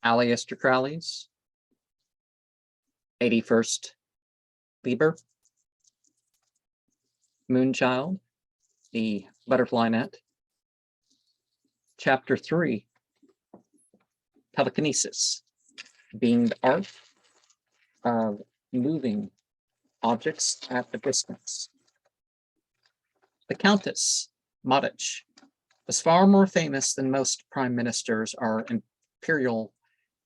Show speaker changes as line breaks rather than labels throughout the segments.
Aleister Crowley's 81st Liber, Moonchild, the butterfly net. Chapter 3, Telekinesis, being the art of moving objects at a distance. The Countess Modich was far more famous than most prime ministers or imperial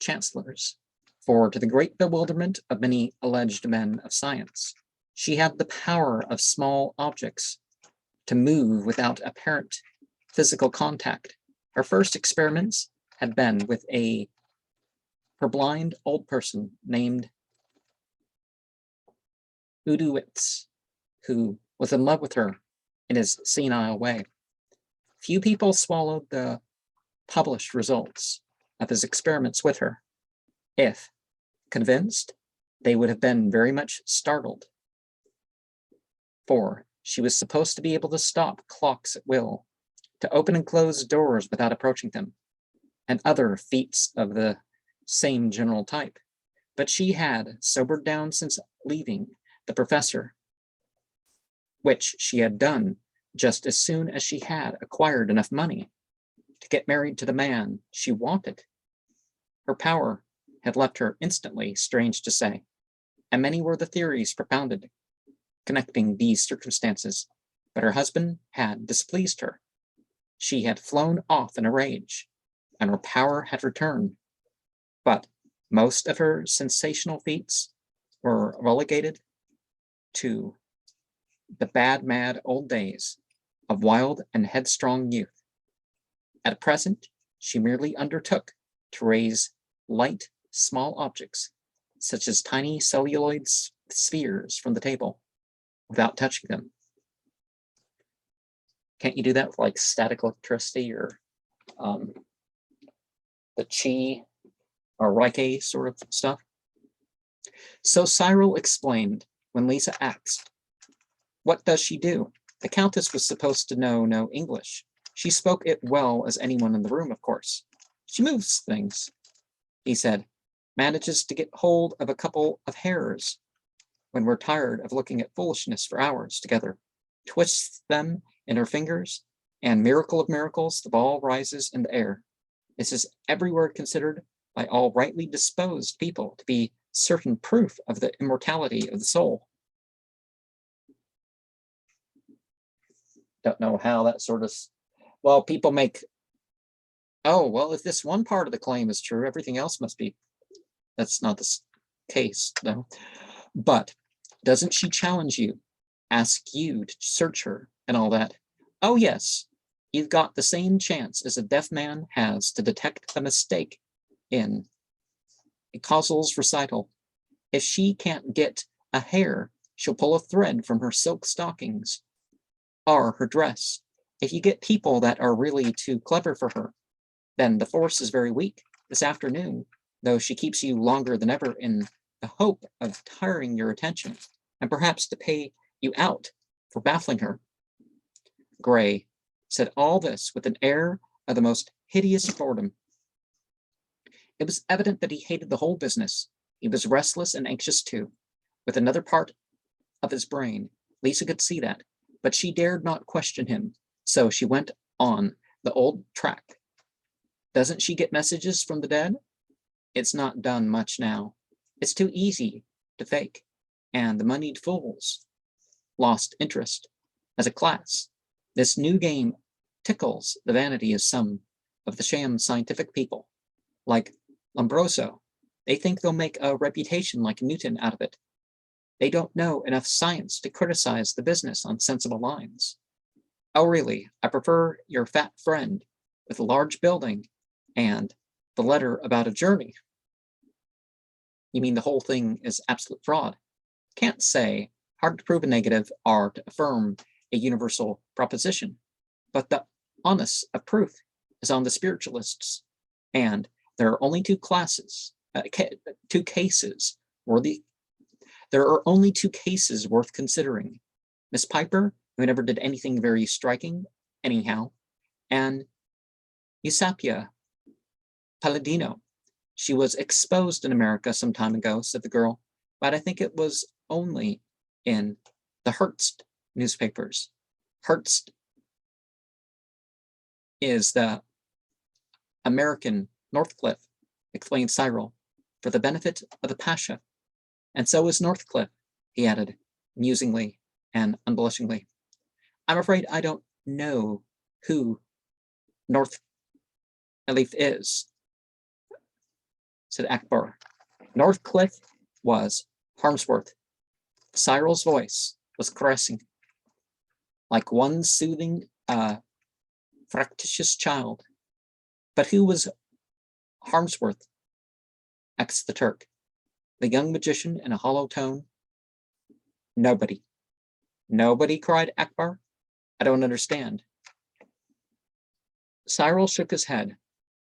chancellors, for to the great bewilderment of many alleged men of science, she had the power of small objects to move without apparent physical contact. Her first experiments had been with a purblind old person named Udowitz, who was in love with her in his senile way. Few people swallowed the published results of his experiments with her. If convinced, they would have been very much startled, for she was supposed to be able to stop clocks at will, to open and close doors without approaching them, and other feats of the same general type. But she had sobered down since leaving the professor, which she had done just as soon as she had acquired enough money to get married to the man she wanted. Her power had left her instantly, strange to say, and many were the theories propounded connecting these circumstances, but her husband had displeased her. She had flown off in a rage, and her power had returned, but most of her sensational feats were relegated to the bad, mad old days of wild and headstrong youth. At present, she merely undertook to raise light, small objects, such as tiny celluloid spheres, from the table without touching them. Can't you do that with like static electricity or the chi or Reiki sort of stuff? So Cyril explained when Lisa asked, "What does she do?" The Countess was supposed to know no English. She spoke it well as anyone in the room, of course. "She moves things," he said, "manages to get hold of a couple of hairs when we're tired of looking at foolishness for hours together, twists them in her fingers, and miracle of miracles, the ball rises in the air. This is every word considered by all rightly disposed people to be certain proof of the immortality of the soul." Don't know how that sort of, well, people make, oh, well, if this one part of the claim is true, everything else must be. That's not the case, though. But doesn't she challenge you, ask you to search her and all that? Oh, yes, you've got the same chance as a deaf man has to detect a mistake in a causal's recital. If she can't get a hair, she'll pull a thread from her silk stockings or her dress. If you get people that are really too clever for her, then the force is very weak. This afternoon, though, she keeps you longer than ever in the hope of tiring your attention, and perhaps to pay you out for baffling her. Gray said all this with an air of the most hideous boredom. It was evident that he hated the whole business. He was restless and anxious too, with another part of his brain. Lisa could see that, but she dared not question him, so she went on the old track. Doesn't she get messages from the dead? It's not done much now. It's too easy to fake, and the moneyed fools lost interest as a class. This new game tickles the vanity of some of the sham scientific people, like Lombroso. They think they'll make a reputation like Newton out of it. They don't know enough science to criticize the business on sensible lines. Oh, really, I prefer your fat friend with a large building and the letter about a journey. You mean the whole thing is absolute fraud? Can't say. Hard to prove a negative or to affirm a universal proposition. But the onus of proof is on the spiritualists, and there are only two cases worth considering. Miss Piper, who never did anything very striking, anyhow, and Eusapia Palladino. She was exposed in America some time ago, said the girl, but I think it was only in the Hearst newspapers. Hearst is the American Northcliffe, explained Cyril, for the benefit of the Pasha. And so is Northcliffe, he added, musingly and unblushingly. I'm afraid I don't know who Northcliffe is, said Akbar. Northcliffe was Harmsworth. Cyril's voice was caressing, like one soothing a fractious child. But who was Harmsworth? Asked the Turk, the young magician in a hollow tone. Nobody. Nobody, cried Akbar. I don't understand. Cyril shook his head,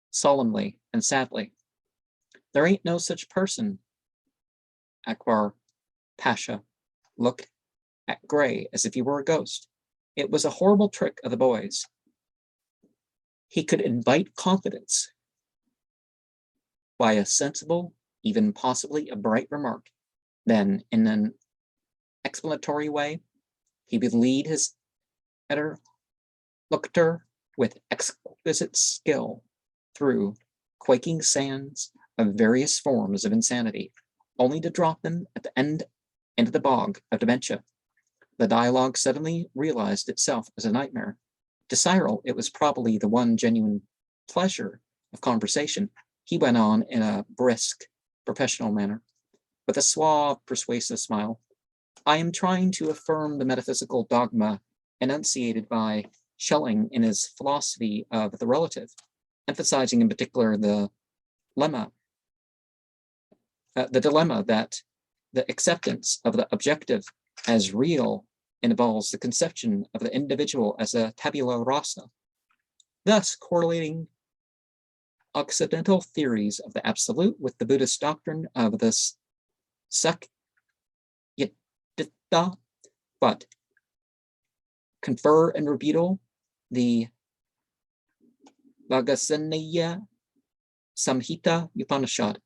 solemnly and sadly. There ain't no such person. Akbar Pasha looked at Gray as if he were a ghost. It was a horrible trick of the boys. He could invite confidence by a sensible, even possibly a bright remark. Then, in an explanatory way, he would lead his interlocutor with exquisite skill through quaking sands of various forms of insanity, only to drop them at the end into the bog of dementia. The dialogue suddenly realized itself as a nightmare. To Cyril, it was probably the one genuine pleasure of conversation. He went on in a brisk, professional manner, with a suave, persuasive smile. I am trying to affirm the metaphysical dogma enunciated by Schelling in his philosophy of the relative, emphasizing in particular the dilemma that the acceptance of the objective as real involves the conception of the individual as a tabula rasa, thus correlating Occidental theories of the absolute with the Buddhist doctrine of the Sakyadhita, but confer and rebuttal the Bhagasanaya Samhita Upanishad.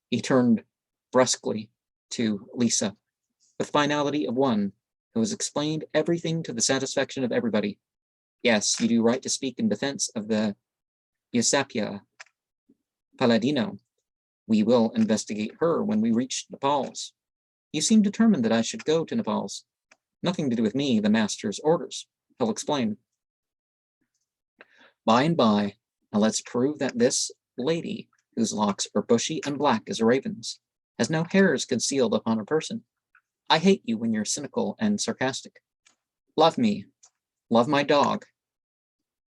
He turned brusquely to Lisa, with finality of one who has explained everything to the satisfaction of everybody. Yes, you do right to speak in defense of the Yusapia Palladino. We will investigate her when we reach Nepal's. You seem determined that I should go to Nepal's. Nothing to do with me, the master's orders. He'll explain. By and by, now let's prove that this lady, whose locks are bushy and black as a raven's, has no hairs concealed upon her person. I hate you when you're cynical and sarcastic. Love me. Love my dog.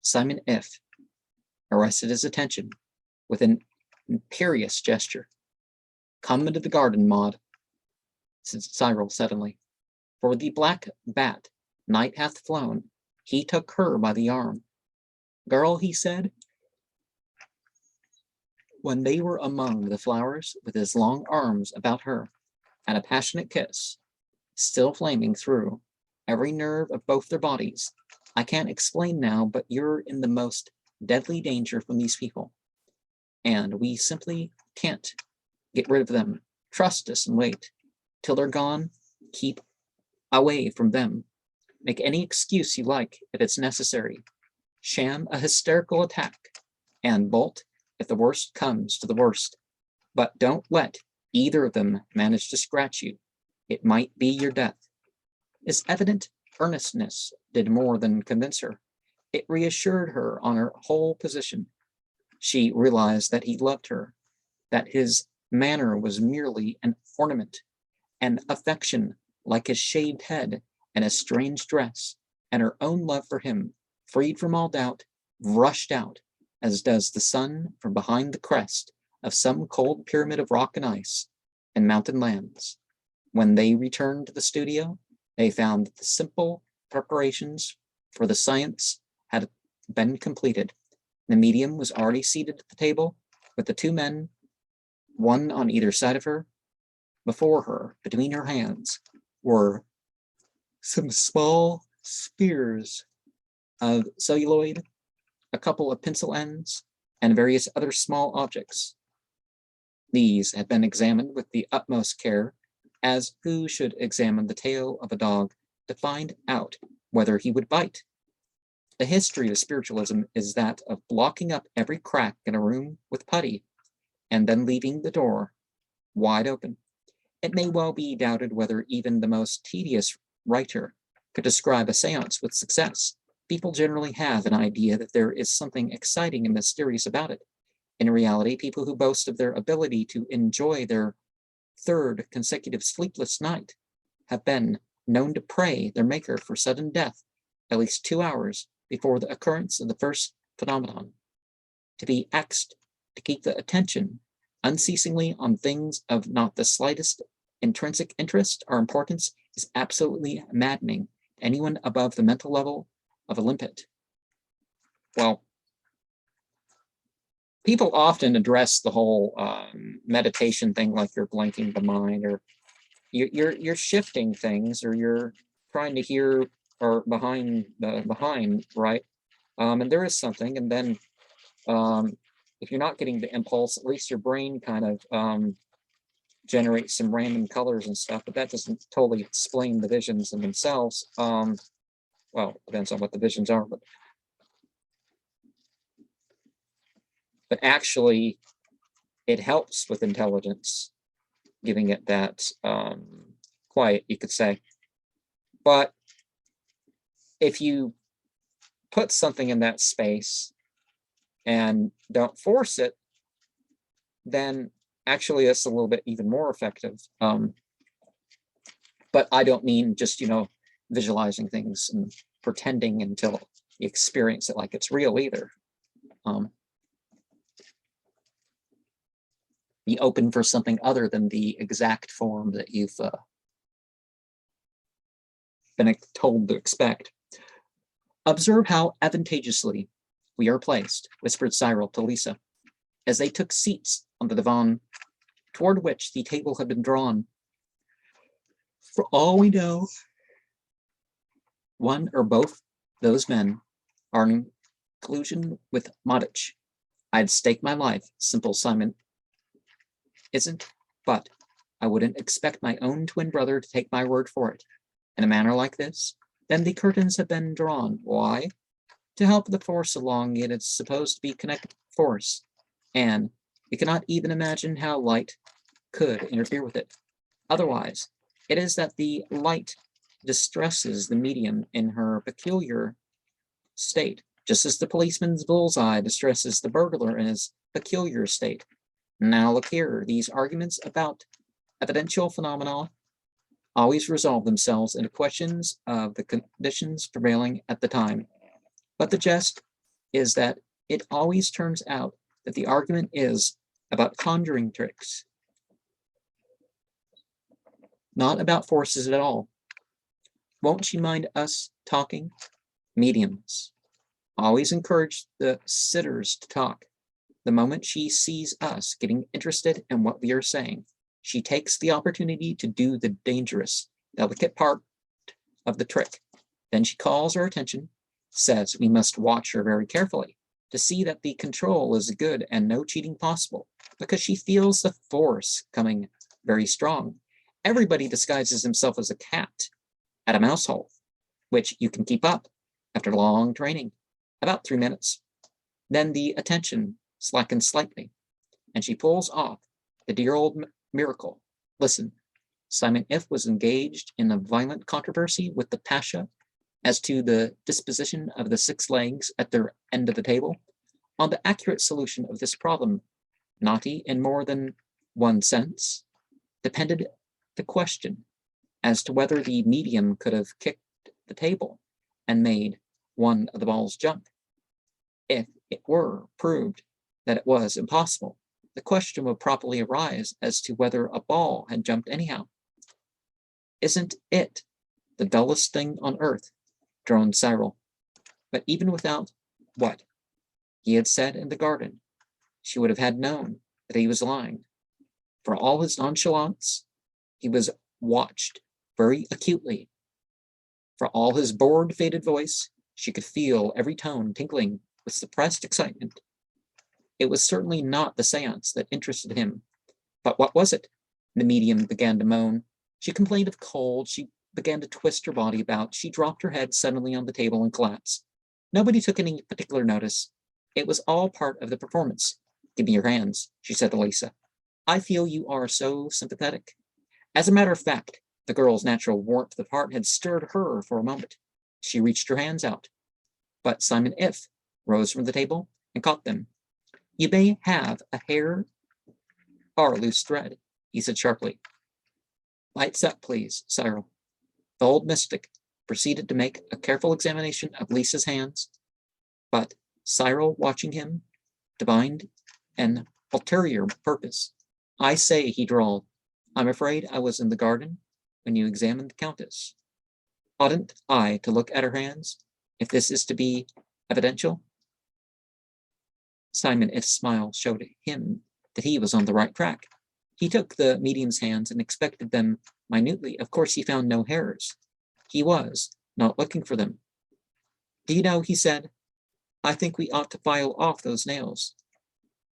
Simon F. arrested his attention with an imperious gesture. Come into the garden, Maud, said Cyril suddenly. For the black bat, night hath flown. He took her by the arm. Girl, he said, when they were among the flowers, with his long arms about her, and a passionate kiss, still flaming through every nerve of both their bodies. I can't explain now, but you're in the most deadly danger from these people. And we simply can't get rid of them. Trust us and wait. Till they're gone, keep away from them. Make any excuse you like if it's necessary. Sham a hysterical attack and bolt if the worst comes to the worst. But don't let either of them manage to scratch you. It might be your death. His evident earnestness did more than convince her. It reassured her on her whole position. She realized that he loved her, that his manner was merely an ornament, an affection like his shaved head and his strange dress, and her own love for him, freed from all doubt, rushed out, as does the sun from behind the crest of some cold pyramid of rock and ice in mountain lands. When they returned to the studio, they found that the simple preparations for the seance had been completed. The medium was already seated at the table with the two men, one on either side of her. Before her, between her hands, were some small spheres of celluloid, a couple of pencil ends, and various other small objects. These had been examined with the utmost care, as who should examine the tail of a dog to find out whether he would bite. The history of spiritualism is that of blocking up every crack in a room with putty and then leaving the door wide open. It may well be doubted whether even the most tedious writer could describe a seance with success. People generally have an idea that there is something exciting and mysterious about it. In reality, people who boast of their ability to enjoy their third consecutive sleepless night have been known to pray their maker for sudden death at least 2 hours before the occurrence of the first phenomenon. To be asked to keep the attention unceasingly on things of not the slightest intrinsic interest or importance is absolutely maddening to anyone above the mental level of a limpet. Well, people often address the whole meditation thing like you're blanking the mind, or you're shifting things, or you're trying to hear or behind, right? And there is something, and then if you're not getting the impulse, at least your brain kind of generates some random colors and stuff, but that doesn't totally explain the visions in themselves. Well, depends on what the visions are, but actually it helps with intelligence, giving it that quiet, you could say. But if you put something in that space and don't force it, then actually it's a little bit even more effective. But I don't mean just, visualizing things and pretending until you experience it like it's real either. Be open for something other than the exact form that you've been told to expect. Observe how advantageously we are placed, whispered Cyril to Lisa, as they took seats on the divan toward which the table had been drawn. For all we know, one or both those men are in collusion with Modich. I'd stake my life, simple Simon isn't, but I wouldn't expect my own twin brother to take my word for it. In a manner like this, then the curtains have been drawn. Why? To help the force along, it is supposed to be connected force, and we cannot even imagine how light could interfere with it. Otherwise, it is that the light distresses the medium in her peculiar state, just as the policeman's bullseye distresses the burglar in his peculiar state. Now look here, these arguments about evidential phenomena always resolve themselves into questions of the conditions prevailing at the time. But the jest is that it always turns out that the argument is about conjuring tricks, not about forces at all. Won't she mind us talking? Mediums always encourage the sitters to talk. The moment she sees us getting interested in what we are saying, she takes the opportunity to do the dangerous, delicate part of the trick. Then she calls our attention, says we must watch her very carefully to see that the control is good and no cheating possible, because she feels the force coming very strong. Everybody disguises himself as a cat at a mouse hole, which you can keep up after long training, about 3 minutes. Then the attention slackens slightly, and she pulls off the dear old miracle. Listen, Simon If was engaged in a violent controversy with the Pasha as to the disposition of the 6 legs at their end of the table. On the accurate solution of this problem, knotty in more than one sense, depended the question as to whether the medium could have kicked the table and made one of the balls jump. If it were proved that it was impossible, the question would properly arise as to whether a ball had jumped anyhow. Isn't it the dullest thing on earth? Droned Cyril. But even without what he had said in the garden, she would have had known that he was lying. For all his nonchalance, he was watched very acutely. For all his bored, faded voice, she could feel every tone tinkling with suppressed excitement. It was certainly not the seance that interested him, But what was it? The medium began to moan. She complained of cold. She began to twist her body about. She dropped her head suddenly on the table and collapsed. Nobody took any particular notice. It was all part of the performance. Give me your hands, she said to Lisa. I feel you are so sympathetic. As a matter of fact, the girl's natural warmth of heart had stirred her for a moment. She reached her hands out. But Simon If rose from the table and caught them. You may have a hair or a loose thread, he said sharply. Lights up, please, Cyril. The old mystic proceeded to make a careful examination of Lisa's hands, but Cyril, watching him, divined an ulterior purpose. I say, he drawled, I'm afraid I was in the garden when you examined the Countess. Oughtn't I to look at her hands, if this is to be evidential? Simon If's smile showed him that he was on the right track. He took the medium's hands and inspected them minutely. Of course, he found no hairs. He was not looking for them. Do you know, he said, I think we ought to file off those nails.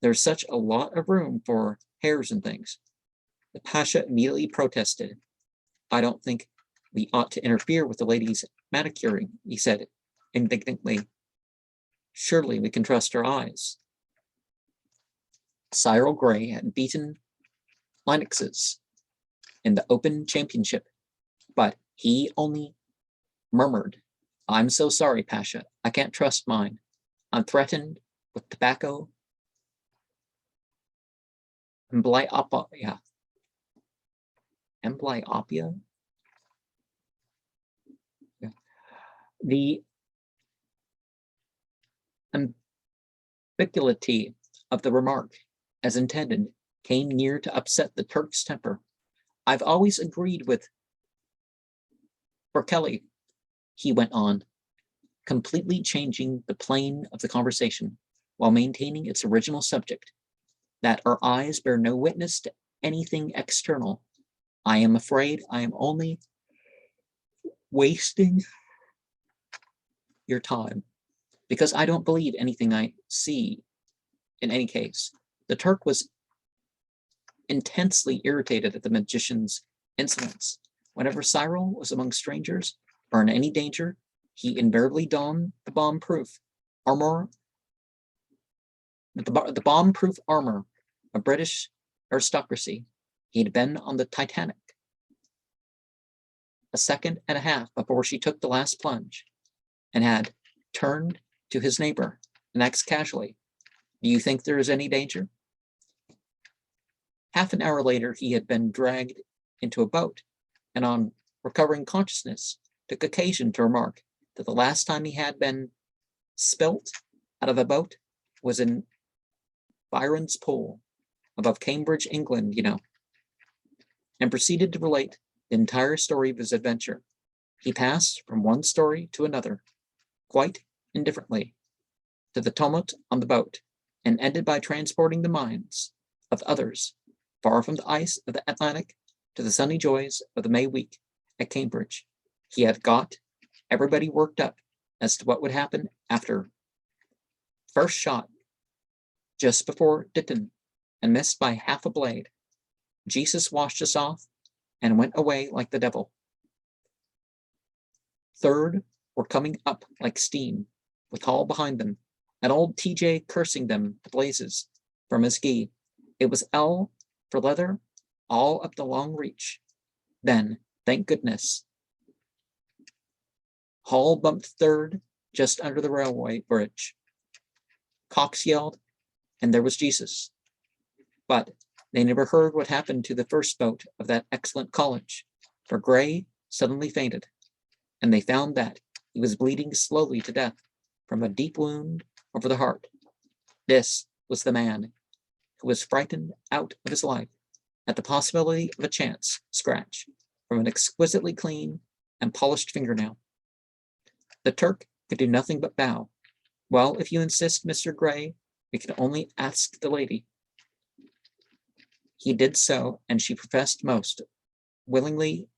There's such a lot of room for hairs and things. The Pasha immediately protested. I don't think we ought to interfere with the lady's manicuring, he said indignantly. Surely we can trust her eyes. Cyril Gray had beaten Lennox's in the Open Championship, but he only murmured, I'm so sorry, Pasha. I can't trust mine. I'm threatened with tobacco amblyopia. Amblyopia? Yeah. The ambiguity of the remark, as intended, came near to upset the Turk's temper. I've always agreed with Berkeley, he went on, completely changing the plane of the conversation while maintaining its original subject, that our eyes bear no witness to anything external. I am afraid I am only wasting your time, because I don't believe anything I see in any case. The Turk was intensely irritated at the magician's insolence. Whenever Cyril was among strangers or in any danger, he invariably donned the bomb-proof armor, the bomb-proof armor of British aristocracy. He had been on the Titanic a second and a half before she took the last plunge, and had turned to his neighbor and asked casually, do you think there is any danger? Half an hour later, he had been dragged into a boat, and on recovering consciousness, took occasion to remark that the last time he had been spilt out of a boat was in Byron's Pool, above Cambridge, England, you know, and proceeded to relate the entire story of his adventure. He passed from one story to another, quite indifferently, to the tumult on the boat, and ended by transporting the minds of others far from the ice of the Atlantic to the sunny joys of the May week at Cambridge. He had got everybody worked up as to what would happen after. First shot, just before Ditton, and missed by half a blade. Jesus washed us off and went away like the devil. Third were coming up like steam, with Hall behind them, and old TJ cursing them to blazes from his gi. It was L for leather, all up the long reach. Then, thank goodness, Hall bumped third just under the railway bridge. Cox yelled, and there was Jesus. But they never heard what happened to the first boat of that excellent college, for Gray suddenly fainted, and they found that he was bleeding slowly to death from a deep wound over the heart. This was the man who was frightened out of his life at the possibility of a chance scratch from an exquisitely clean and polished fingernail. The Turk could do nothing but bow. Well, if you insist, Mr. Gray, we can only ask the lady. He did so, and she professed most willingly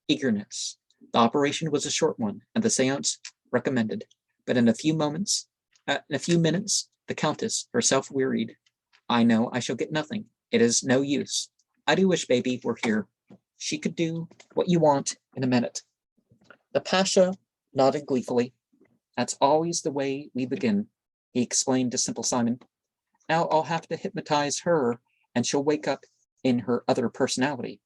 eagerness. The operation was a short one, and the seance recommended. But in a few minutes, the Countess herself wearied. I know I shall get nothing, It is no use. I do wish baby were here. She could do what you want in a minute. The Pasha nodded gleefully. That's always the way we begin, he explained to Simple Simon. Now I'll have to hypnotize her, and she'll wake up in her other personality.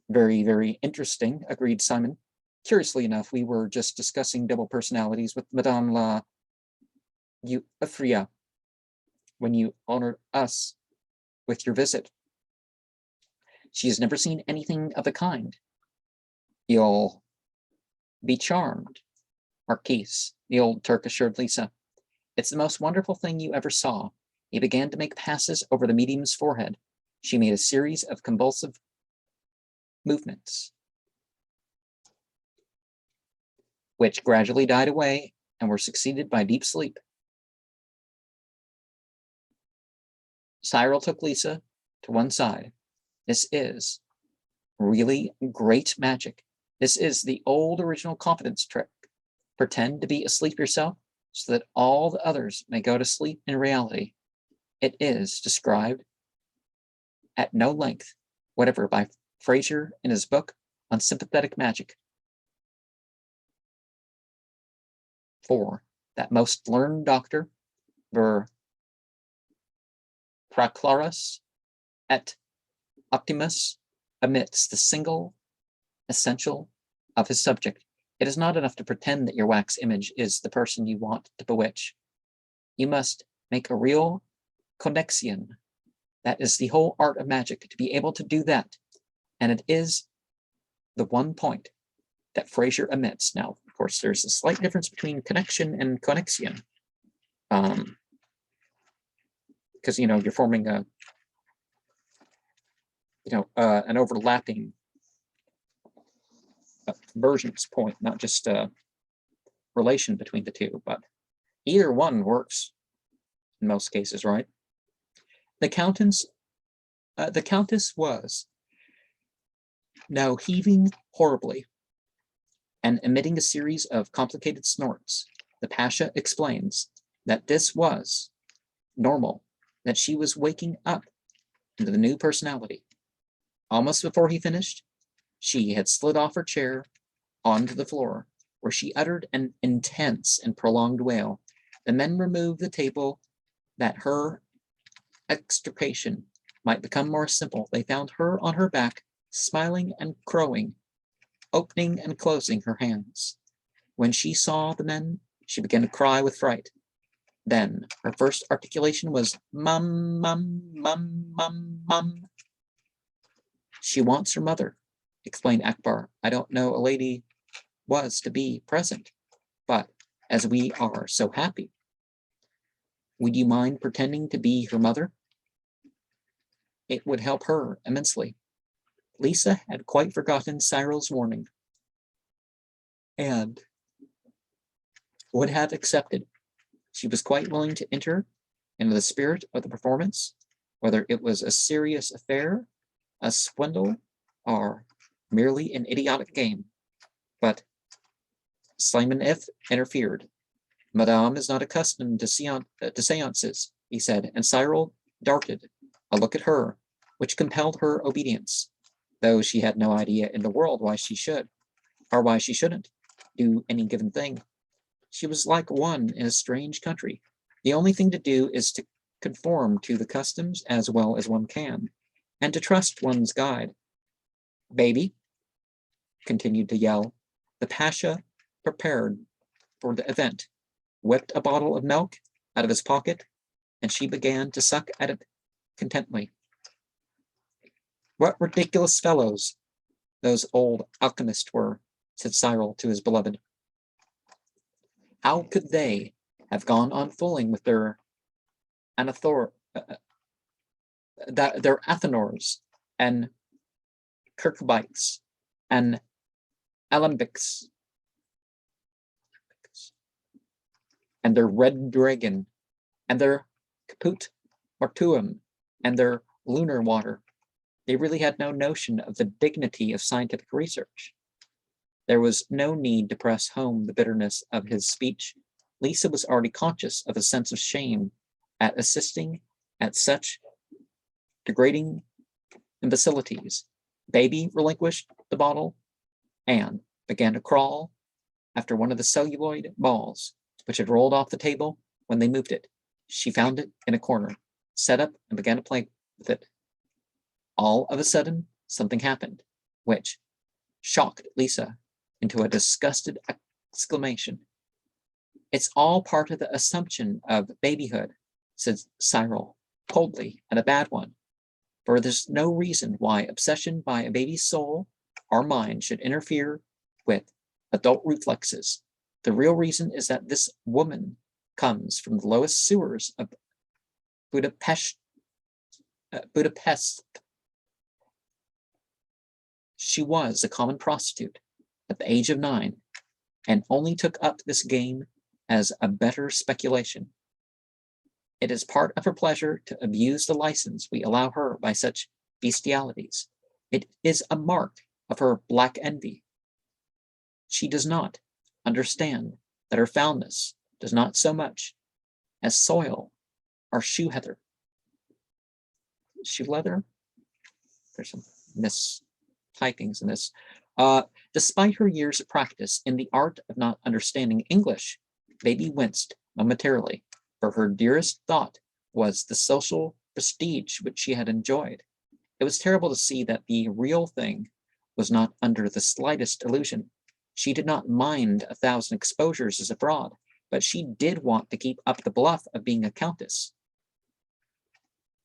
Very, very interesting, agreed Simon. Curiously enough, we were just discussing double personalities with Madame la Euphoria when you honored us with your visit. She has never seen anything of the kind. You'll be charmed, Marquise, the old Turk assured Lisa. It's the most wonderful thing you ever saw. He began to make passes over the medium's forehead. She made a series of convulsive movements, which gradually died away and were succeeded by deep sleep. Cyril took Lisa to one side. This is really great magic. This is the old original confidence trick. Pretend to be asleep yourself so that all the others may go to sleep in reality. It is described at no length whatever by Fraser in his book on sympathetic magic. For that most learned doctor, Ver Proclarus et Optimus, omits the single essential of his subject. It is not enough to pretend that your wax image is the person you want to bewitch. You must make a real connexion. That is the whole art of magic, to be able to do that. And it is the one point that Fraser omits. Now, of course, there's a slight difference between connection and connexion. Because, you're forming an overlapping convergence point, not just a relation between the two, but either one works in most cases, right? The Countess was now heaving horribly and emitting a series of complicated snorts. The Pasha explains that this was normal, that she was waking up into the new personality. Almost before he finished, she had slid off her chair onto the floor, where she uttered an intense and prolonged wail. The men removed the table that her extrication might become more simple. They found her on her back, smiling and crowing, opening and closing her hands. When she saw the men, she began to cry with fright. Then her first articulation was mum, mum, mum, mum, mum. She wants her mother, explained Akbar. I don't know a lady was to be present, but as we are so happy, would you mind pretending to be her mother? It would help her immensely. Lisa had quite forgotten Cyril's warning and would have accepted. She was quite willing to enter into the spirit of the performance, whether it was a serious affair, a swindle, or merely an idiotic game. But Simon F. interfered. Madame is not accustomed to seances, he said, and Cyril darted a look at her, which compelled her obedience, though she had no idea in the world why she should, or why she shouldn't, do any given thing. She was like one in a strange country. The only thing to do is to conform to the customs as well as one can, and to trust one's guide. Baby continued to yell. The Pasha prepared for the event, whipped a bottle of milk out of his pocket, and she began to suck at it contentedly. What ridiculous fellows those old alchemists were, said Cyril to his beloved. How could they have gone on fooling with their their Athenors and Kirkbites and Alembics and their Red Dragon and their Caput Mortuum and their Lunar Water? They really had no notion of the dignity of scientific research. There was no need to press home the bitterness of his speech. Lisa was already conscious of a sense of shame at assisting at such degrading imbecilities. Baby relinquished the bottle and began to crawl after one of the celluloid balls, which had rolled off the table when they moved it. She found it in a corner, set up, and began to play with it. All of a sudden, something happened, which shocked Lisa into a disgusted exclamation. It's all part of the assumption of babyhood, said Cyril coldly, and a bad one. For there's no reason why obsession by a baby's soul or mind should interfere with adult reflexes. The real reason is that this woman comes from the lowest sewers of Budapest. She was a common prostitute at the age of 9 and only took up this game as a better speculation. It is part of her pleasure to abuse the license we allow her by such bestialities. It is a mark of her black envy. She does not understand that her foulness does not so much as soil or shoe heather. Shoe leather? There's some mistypings in this. Despite her years of practice in the art of not understanding English, Baby winced momentarily, for her dearest thought was the social prestige which she had enjoyed. It was terrible to see that the real thing was not under the slightest illusion. She did not mind 1,000 exposures as a fraud, but she did want to keep up the bluff of being a countess.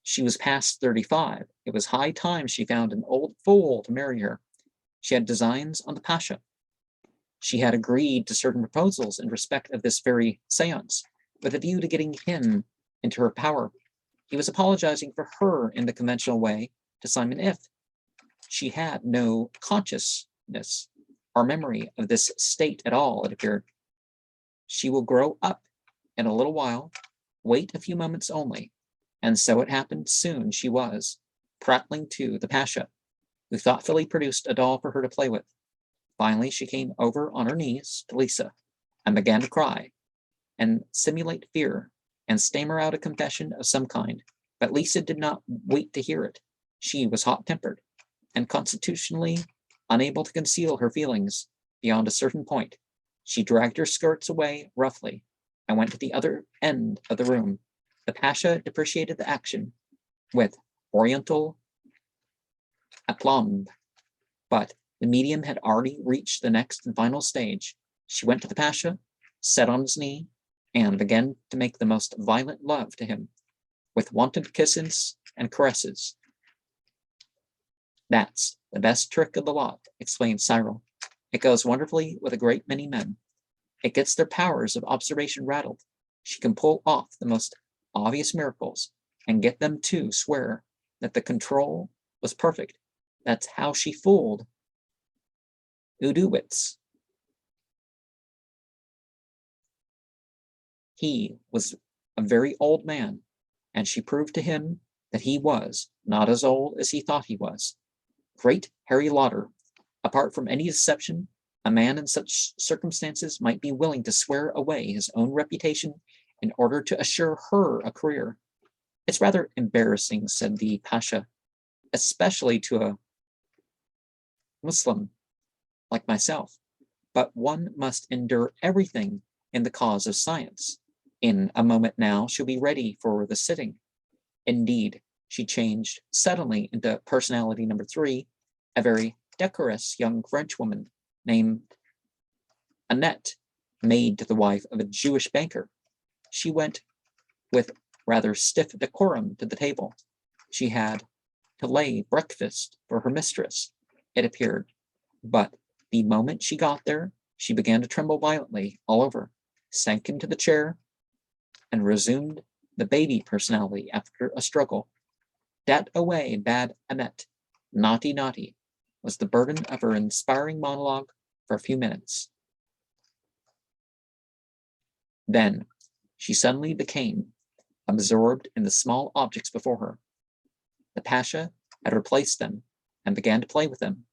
She was past 35. It was high time she found an old fool to marry her. She had designs on the Pasha. She had agreed to certain proposals in respect of this very seance, with a view to getting him into her power. He was apologizing for her in the conventional way to Simon If. She had no consciousness or memory of this state at all, it appeared. She will grow up in a little while, wait a few moments only, and so it happened soon she was, prattling to the Pasha, who thoughtfully produced a doll for her to play with. Finally, she came over on her knees to Lisa and began to cry and simulate fear and stammer out a confession of some kind. But Lisa did not wait to hear it. She was hot-tempered and constitutionally unable to conceal her feelings beyond a certain point. She dragged her skirts away roughly and went to the other end of the room. The Pasha depreciated the action with oriental aplomb, but the medium had already reached the next and final stage. She went to the Pasha, sat on his knee, and began to make the most violent love to him, with wanton kisses and caresses. That's the best trick of the lot, explained Cyril. It goes wonderfully with a great many men. It gets their powers of observation rattled. She can pull off the most obvious miracles and get them to swear that the control was perfect. That's how she fooled Udowitz. He was a very old man, and she proved to him that he was not as old as he thought he was. Great Harry Lauder, apart from any deception, a man in such circumstances might be willing to swear away his own reputation in order to assure her a career. It's rather embarrassing, said the Pasha, especially to a Muslim like myself, but one must endure everything in the cause of science. In a moment now, she'll be ready for the sitting. Indeed, she changed suddenly into personality number 3, a very decorous young Frenchwoman named Annette, maid to the wife of a Jewish banker. She went with rather stiff decorum to the table. She had to lay breakfast for her mistress, it appeared, but the moment she got there, she began to tremble violently all over, sank into the chair, and resumed the baby personality after a struggle. Dat away, bad Annette, naughty, naughty, was the burden of her inspiring monologue for a few minutes. Then she suddenly became absorbed in the small objects before her. The Pasha had replaced them and began to play with them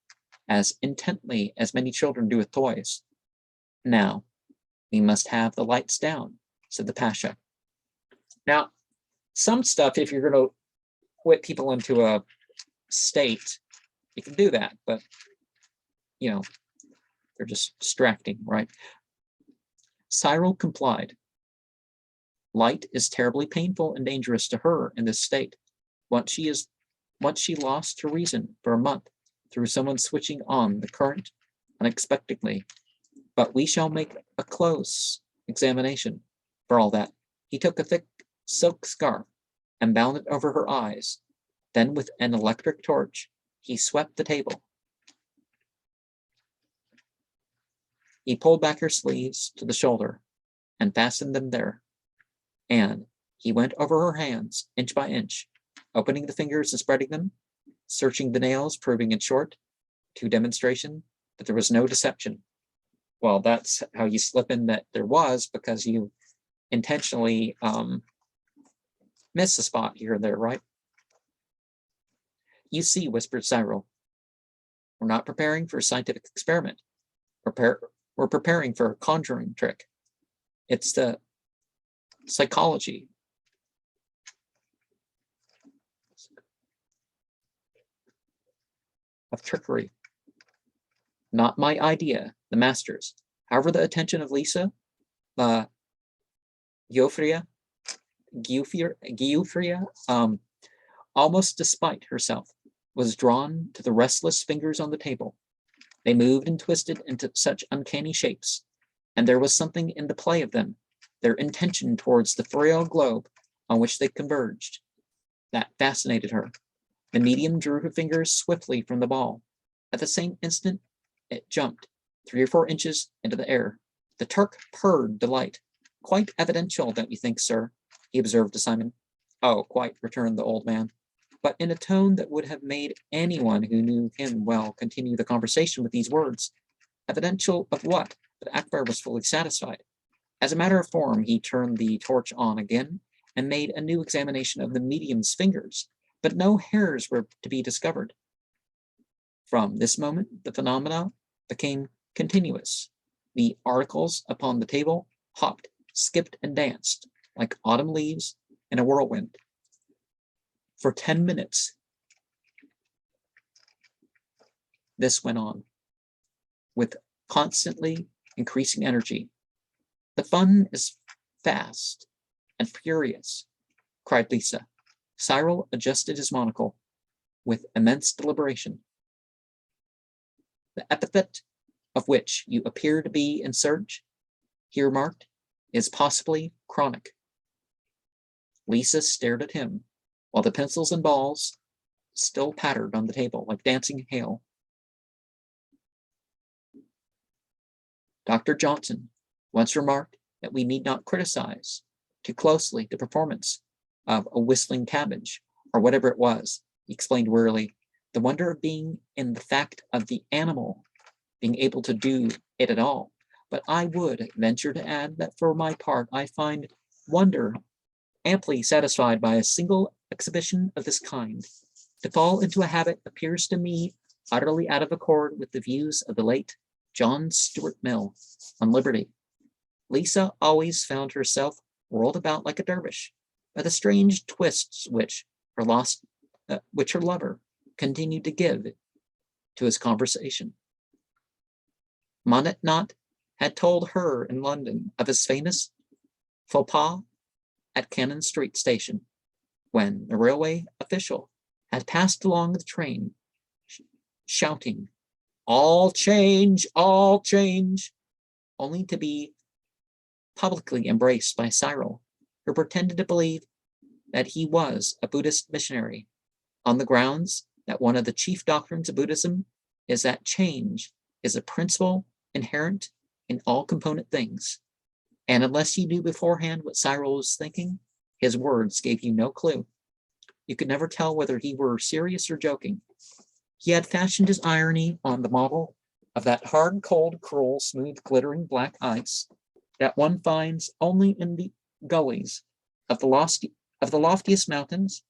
as intently as many children do with toys. Now, we must have the lights down, said the Pasha. Now, some stuff, if you're going to whip people into a state, you can do that, but, you know, they're just distracting, right? Cyril complied. Light is terribly painful and dangerous to her in this state. Once she lost her reason for a month through someone switching on the current unexpectedly. But we shall make a close examination for all that. He took a thick silk scarf and bound it over her eyes. Then with an electric torch, he swept the table. He pulled back her sleeves to the shoulder and fastened them there. And he went over her hands, inch by inch, opening the fingers and spreading them, searching the nails, proving in short, to demonstration that there was no deception. Well, that's how you slip in that there was, because you intentionally miss a spot here and there, right? You see, whispered Cyril, we're not preparing for a scientific experiment. We're preparing for a conjuring trick. It's the psychology of trickery. Not my idea, the master's. However, the attention of Lisa, Giuffria, almost despite herself, was drawn to the restless fingers on the table. They moved and twisted into such uncanny shapes, and there was something in the play of them, their intention towards the frail globe on which they converged, that fascinated her. The medium drew her fingers swiftly from the ball. At the same instant, it jumped 3 or 4 inches into the air. The Turk purred delight. Quite evidential, don't you think, sir? He observed to Simon. Oh, quite, returned the old man, but in a tone that would have made anyone who knew him well continue the conversation with these words. Evidential of what? But Akbar was fully satisfied. As a matter of form, he turned the torch on again and made a new examination of the medium's fingers, but no hairs were to be discovered. From this moment, the phenomena became continuous. The articles upon the table hopped, skipped, and danced like autumn leaves in a whirlwind. For 10 minutes, this went on with constantly increasing energy. The fun is fast and furious, cried Lisa. Cyril adjusted his monocle with immense deliberation. The epithet of which you appear to be in search, he remarked, is possibly chronic. Lisa stared at him, while the pencils and balls still pattered on the table like dancing hail. Dr. Johnson once remarked that we need not criticize too closely the performance of a whistling cabbage, or whatever it was, he explained wearily. The wonder of being in the fact of the animal being able to do it at all. But I would venture to add that for my part, I find wonder amply satisfied by a single exhibition of this kind. To fall into a habit appears to me utterly out of accord with the views of the late John Stuart Mill on liberty. Lisa always found herself whirled about like a dervish by the strange twists which her lover continued to give to his conversation. Monet Knott had told her in London of his famous faux pas at Cannon Street station, when the railway official had passed along the train, shouting, all change, only to be publicly embraced by Cyril, who pretended to believe that he was a Buddhist missionary, on the grounds that one of the chief doctrines of Buddhism is that change is a principle inherent in all component things. And unless you knew beforehand what Cyril was thinking, his words gave you no clue. You could never tell whether he were serious or joking. He had fashioned his irony on the model of that hard, cold, cruel, smooth, glittering black ice that one finds only in the gullies of the loftiest mountains.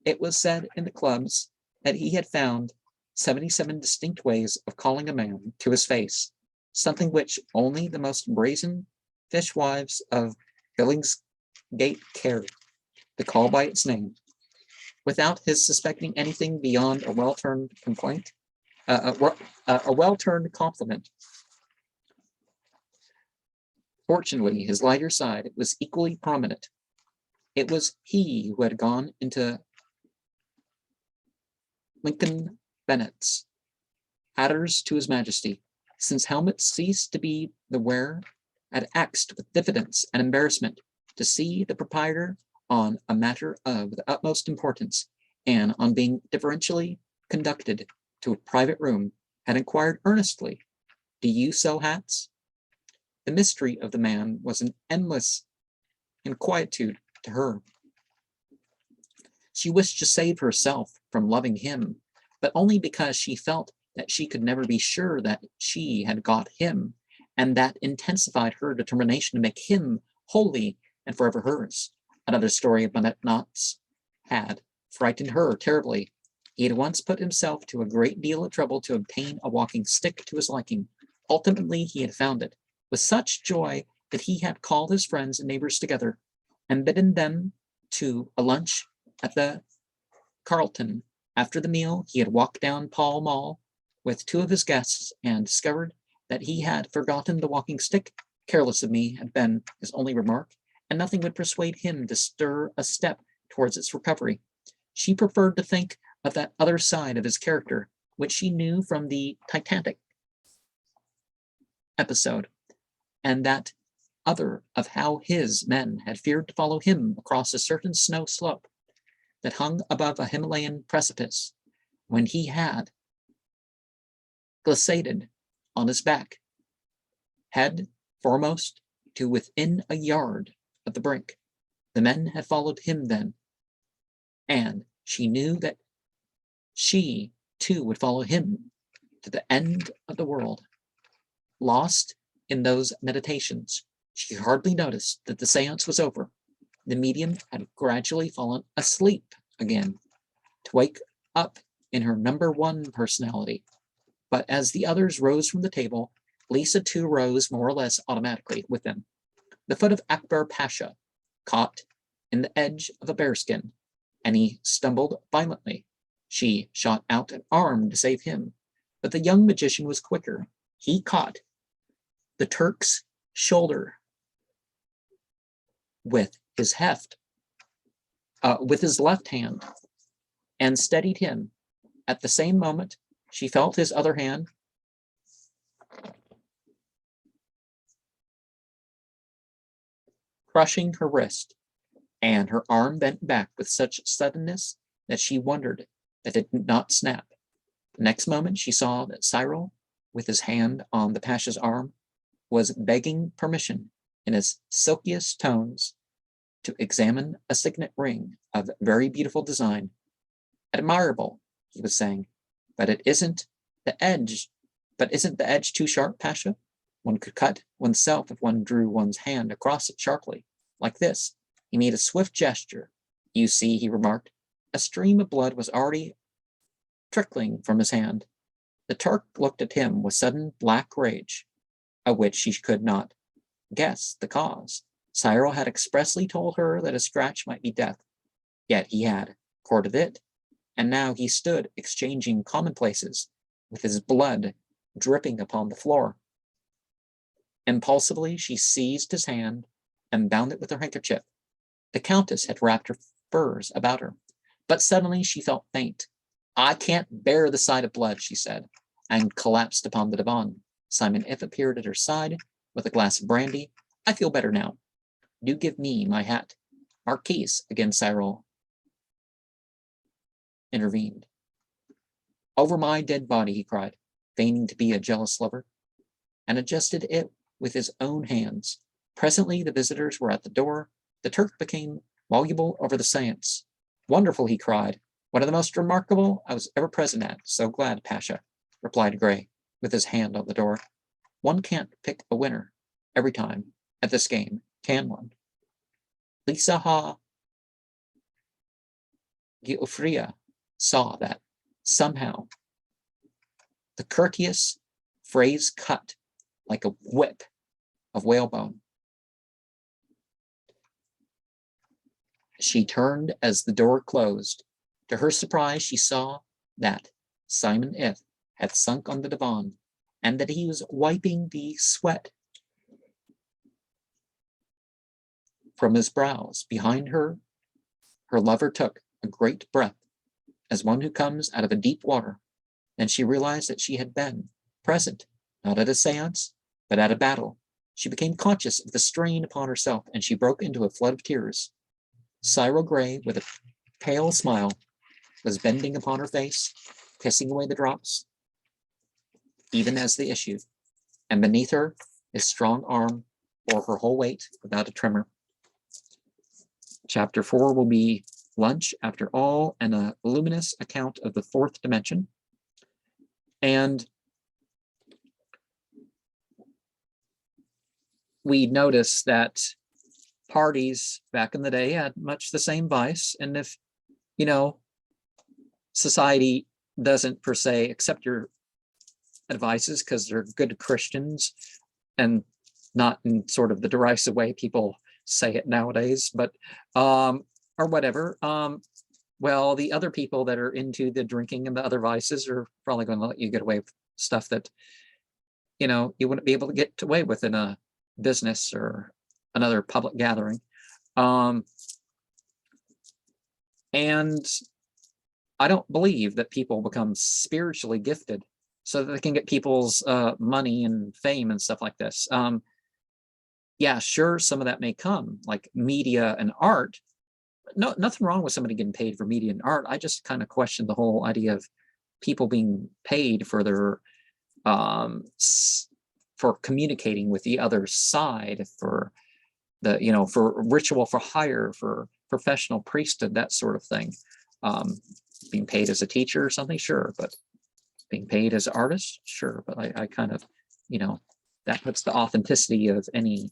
It was said in the clubs that he had found 77 distinct ways of calling a man to his face, something which only the most brazen fishwives of Billingsgate cared to call by its name. without his suspecting anything beyond a well-turned complaint, a well-turned compliment. Fortunately, his lighter side was equally prominent. It was he who had gone into Lincoln Bennett's, adders to his majesty, since helmets ceased to be the wearer, had axed with diffidence and embarrassment to see the proprietor on a matter of the utmost importance, and on being deferentially conducted to a private room, had inquired earnestly, "Do you sell hats?" The mystery of the man was an endless inquietude to her. She wished to save herself from loving him, but only because she felt that she could never be sure that she had got him, and that intensified her determination to make him wholly and forever hers. Another story of Bonnet Knots had frightened her terribly. He had once put himself to a great deal of trouble to obtain a walking stick to his liking. Ultimately, he had found it, with such joy that he had called his friends and neighbors together, and bidden them to a lunch at the Carlton. After the meal, he had walked down Pall Mall with two of his guests, and discovered that he had forgotten the walking stick. "Careless of me," had been his only remark, and nothing would persuade him to stir a step towards its recovery. She preferred to think of that other side of his character, which she knew from the Titanic episode, and that other of how his men had feared to follow him across a certain snow slope that hung above a Himalayan precipice, when he had glissaded on his back, head foremost, to within a yard of the brink. The men had followed him then, and she knew that she too would follow him to the end of the world. Lost in those meditations, she hardly noticed that the seance was over. The medium had gradually fallen asleep again, to wake up in her number one personality. But as the others rose from the table, Lisa too rose more or less automatically with them. The foot of Akbar Pasha caught in the edge of a bearskin, and he stumbled violently. She shot out an arm to save him, but the young magician was quicker. He caught the Turk's shoulder with his with his left hand, and steadied him. At the same moment, she felt his other hand crushing her wrist, and her arm bent back with such suddenness that she wondered that it did not snap. The next moment she saw that Cyril, with his hand on the Pasha's arm, was begging permission in his silkiest tones to examine a signet ring of very beautiful design. "Admirable," he was saying, "but isn't the edge too sharp, Pasha? One could cut oneself if one drew one's hand across it sharply, like this." He made a swift gesture. "You see," he remarked. A stream of blood was already trickling from his hand. The Turk looked at him with sudden black rage, of which she could not guess the cause. Cyril had expressly told her that a scratch might be death, yet he had courted it, and now he stood exchanging commonplaces with his blood dripping upon the floor. Impulsively, she seized his hand and bound it with her handkerchief. The Countess had wrapped her furs about her, but suddenly she felt faint. "I can't bear the sight of blood," she said, and collapsed upon the divan. Simon If appeared at her side with a glass of brandy. "I feel better now. Do give me my hat." "Marquise," again Cyril intervened. "Over my dead body," he cried, feigning to be a jealous lover, and adjusted it with his own hands. Presently the visitors were at the door. The Turk became voluble over the seance. "Wonderful," he cried. "One of the most remarkable I was ever present at." "So glad, Pasha," replied Gray, with his hand on the door. "One can't pick a winner every time at this game, can one?" Lisa Giuffria saw that, somehow, the courteous phrase cut like a whip of whalebone. She turned as the door closed, To her surprise, she saw that Simon If had sunk on the divan, and that he was wiping the sweat from his brows. Behind her, her lover took a great breath, as one who comes out of a deep water. Then she realized that she had been present, not at a seance, but at a battle. She became conscious of the strain upon herself, and she broke into a flood of tears. Cyril Gray, with a pale smile, was bending upon her face, kissing away the drops, even as they issued, and beneath her, his strong arm bore her whole weight without a tremor. Chapter 4 will be Lunch After All, and a luminous account of the fourth dimension. And we notice that parties back in the day had much the same vice. And if, you know, society doesn't per se accept your advices because they're good Christians, and not in sort of the derisive way people say it nowadays, but or whatever, well, the other people that are into the drinking and the other vices are probably going to let you get away with stuff that, you know, you wouldn't be able to get away with in a business or another public gathering. And I don't believe that people become spiritually gifted so that they can get people's money and fame and stuff like this. Yeah, sure, some of that may come, like media and art. No, nothing wrong with somebody getting paid for media and art. I just kind of question the whole idea of people being paid for their for communicating with the other side, for the, you know, for ritual for hire, for professional priesthood, that sort of thing. Being paid as a teacher or something, sure, but being paid as an artist, sure. But I kind of, you know, that puts the authenticity of any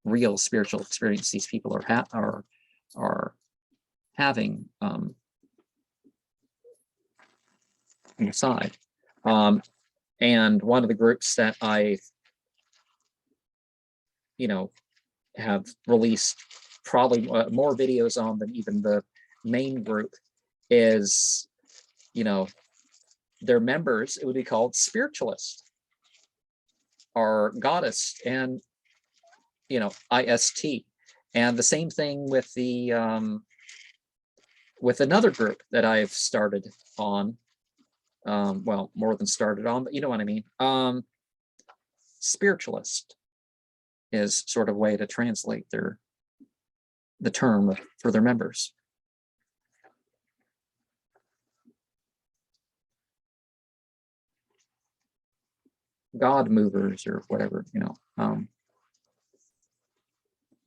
real spiritual experience these people are having aside. And one of the groups that I, you know, have released probably more videos on than even the main group is, you know, their members, it would be called spiritualist or goddess, and, you know, IST. And the same thing with the with another group that I've started on, well, more than started on, but you know what I mean. Spiritualist is sort of a way to translate the term for their members. God movers or whatever, you know.